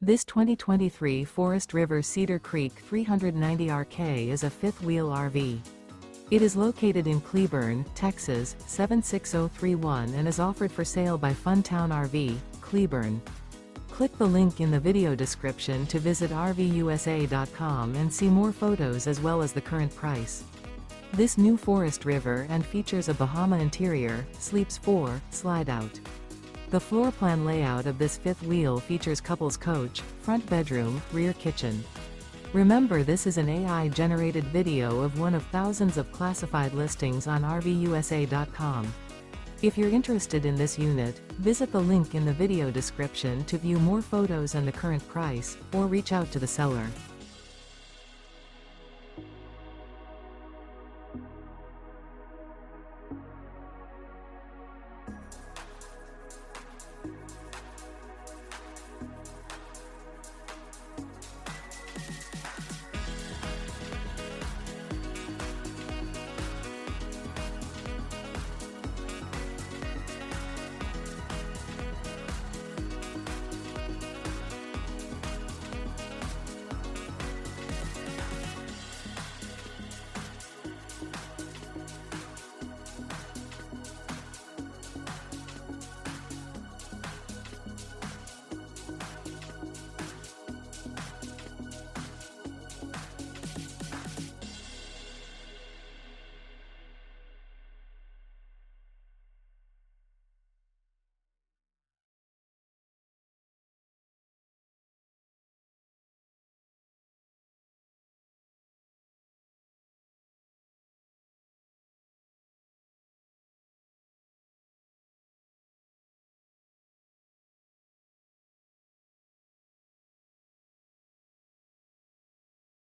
This 2023 Forest River Cedar Creek 390RK is a fifth-wheel RV. It is located in Cleburne, Texas, 76031 and is offered for sale by Funtown RV, Cleburne. Click the link in the video description to visit RVUSA.com and see more photos as well as the current price. This new Forest River and features a Bahama interior, sleeps 4, slide-out. The floor plan layout of this fifth wheel features couples coach, front bedroom, rear kitchen. Remember, this is an AI-generated video of one of thousands of classified listings on RVUSA.com. If you're interested in this unit, visit the link in the video description to view more photos and the current price, or reach out to the seller.